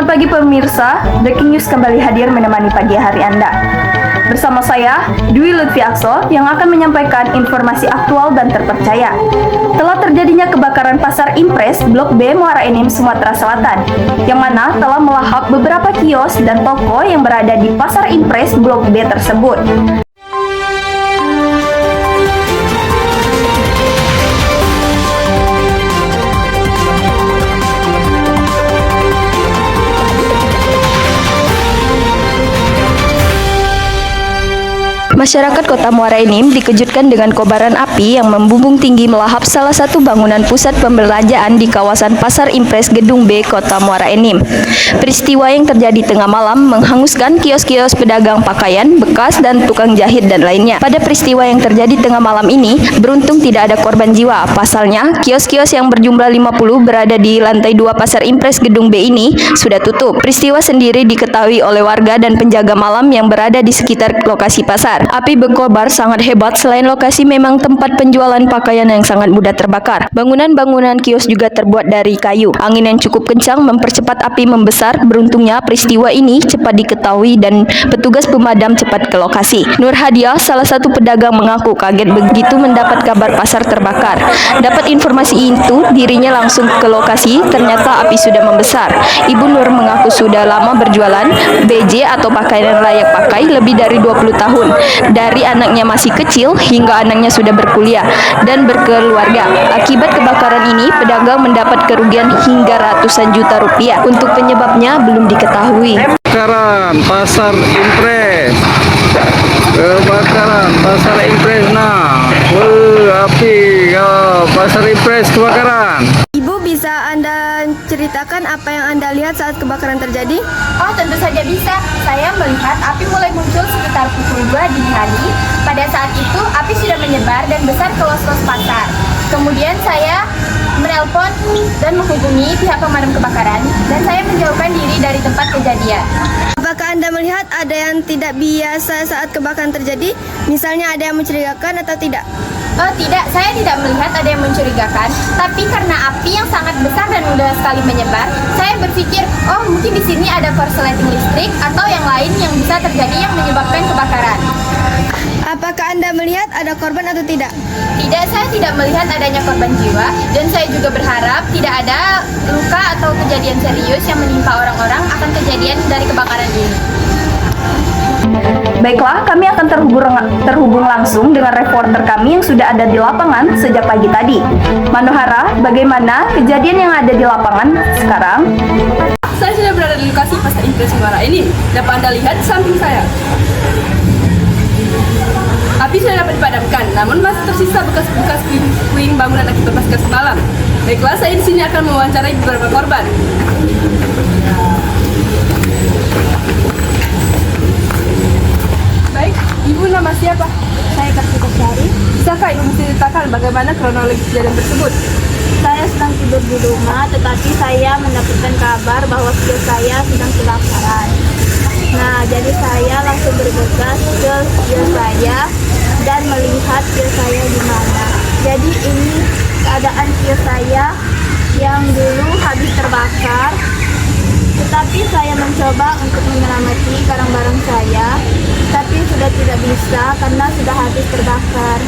Selamat pagi pemirsa, Breaking News kembali hadir menemani pagi hari Anda. Bersama saya, Dwi Lutfi Akso, yang akan menyampaikan informasi aktual dan terpercaya. Telah terjadinya kebakaran Pasar Impres Blok B Muara Enim, Sumatera Selatan, yang mana telah melahap beberapa kios dan toko yang berada di Pasar Impres Blok B tersebut. Masyarakat Kota Muara Enim dikejutkan dengan kobaran api yang membumbung tinggi melahap salah satu bangunan pusat pembelanjaan di kawasan Pasar Impres Gedung B, Kota Muara Enim. Peristiwa yang terjadi tengah malam menghanguskan kios-kios pedagang pakaian, bekas, dan tukang jahit dan lainnya. Pada peristiwa yang terjadi tengah malam ini, beruntung tidak ada korban jiwa. Pasalnya, kios-kios yang berjumlah 50 berada di lantai 2 Pasar Impres Gedung B ini sudah tutup. Peristiwa sendiri diketahui oleh warga dan penjaga malam yang berada di sekitar lokasi pasar. Api berkobar sangat hebat, selain lokasi memang tempat penjualan pakaian yang sangat mudah terbakar. Bangunan-bangunan kios juga terbuat dari kayu. Angin yang cukup kencang mempercepat api membesar. Beruntungnya peristiwa ini cepat diketahui dan petugas pemadam cepat ke lokasi. Nur Hadiah, salah satu pedagang, mengaku kaget begitu mendapat kabar pasar terbakar. Dapat informasi itu, dirinya langsung ke lokasi, ternyata api sudah membesar. Ibu Nur mengaku sudah lama berjualan BJ atau pakaian layak pakai lebih dari 20 tahun. Dari anaknya masih kecil hingga anaknya sudah berkuliah dan berkeluarga. Akibat kebakaran ini, pedagang mendapat kerugian hingga ratusan juta rupiah. Untuk penyebabnya belum diketahui. Kebakaran Pasar Impres. Kebakaran Pasar Impres. Api Pasar Impres kebakaran. Ibu, bisa Anda ceritakan apa yang Anda lihat saat kebakaran terjadi? Oh, tentu saja bisa. Saya melihat api mulai muncul sekitar pukul 2 dini hari. Pada saat itu, api sudah menyebar dan besar ke los-los pasar. Kemudian saya menelpon dan menghubungi pihak pemadam kebakaran, dan saya menjauhkan diri dari tempat kejadian. Apakah Anda melihat ada yang tidak biasa saat kebakaran terjadi? Misalnya ada yang mencurigakan atau tidak? Oh tidak, saya tidak melihat ada yang mencurigakan. Tapi karena api yang sangat besar dan mudah sekali menyebar, saya berpikir, oh mungkin di sini ada korsleting listrik atau yang lain yang bisa terjadi yang menyebabkan kebakaran. Apakah Anda melihat ada korban atau tidak? Tidak, saya tidak melihat adanya korban jiwa, dan saya juga berharap tidak ada luka atau kejadian serius yang menimpa orang-orang akan kejadian dari kebakaran ini. Baiklah, kami akan terhubung langsung dengan reporter kami yang sudah ada di lapangan sejak pagi tadi. Manohara, bagaimana kejadian yang ada di lapangan sekarang? Saya sudah berada di lokasi Pasar Impres Muara Enim. Dapat Anda lihat di samping saya. Api sudah dapat dipadamkan, namun masih tersisa bekas-bekas puing bangunan akibat pasca semalam. Baiklah, saya di sini akan mewawancarai beberapa korban. Baik, Ibu nama siapa? Saya Kartika Syari. Bisakah Ibu menceritakan bagaimana kronologi kejadian tersebut? Saya sedang tidur di rumah, tetapi saya mendapatkan kabar bahwa kios saya sedang kebakaran. Nah, jadi saya langsung bergegas ke kios saya dan melihat kios saya di mana. Jadi ini keadaan kios saya yang dulu habis terbakar. Tetapi saya mencoba untuk menyelamati barang-barang saya, tapi sudah tidak bisa karena sudah habis terbakar.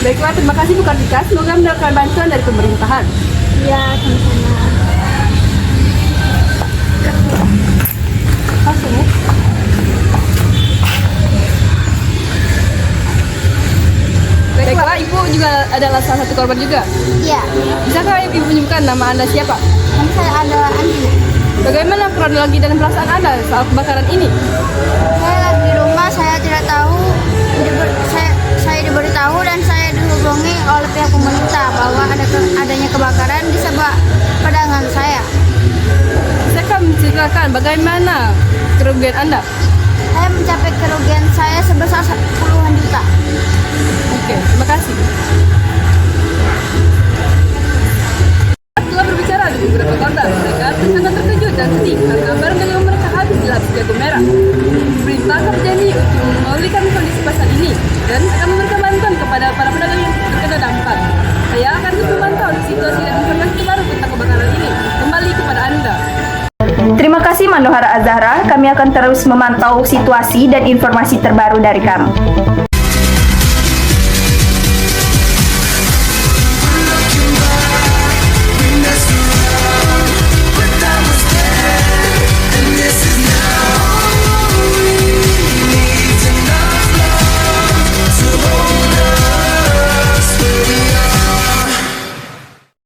Baiklah, terima kasih Bu Kartika. Semoga mendapatkan bantuan dari pemerintahan. Ya, sama-sama. Baiklah, Ibu juga adalah salah satu korban juga. Iya, Bisakah Ibu menyebutkan nama Anda siapa? nama saya adalah Andi. Bagaimana kronologi dan perasaan Anda soal kebakaran ini? Saya lagi di rumah, saya tidak tahu, saya diberitahu dan saya dihubungi oleh pihak pemerintah bahwa adanya kebakaran di sebuah pedagang saya. Bisakah menceritakan bagaimana kerugian Anda? Saya mencapai kerugian saya sebesar puluhan juta. Oke, terima kasih. Setelah berbicara dengan beberapa korban, mereka sangat terkejut dan sedih karena barang dagangan mereka habis dilapis jago merah. Pemerintah berjanji untuk memulihkan kondisi pasar ini dan akan memberikan bantuan kepada para pedagang yang terkena dampak. Saya akan terus memantau situasi dan informasi terbaru tentang kebakaran ini. Kembali kepada Anda. Terima kasih kasih Manohara Azahra, kami akan terus memantau situasi dan informasi terbaru dari kamu.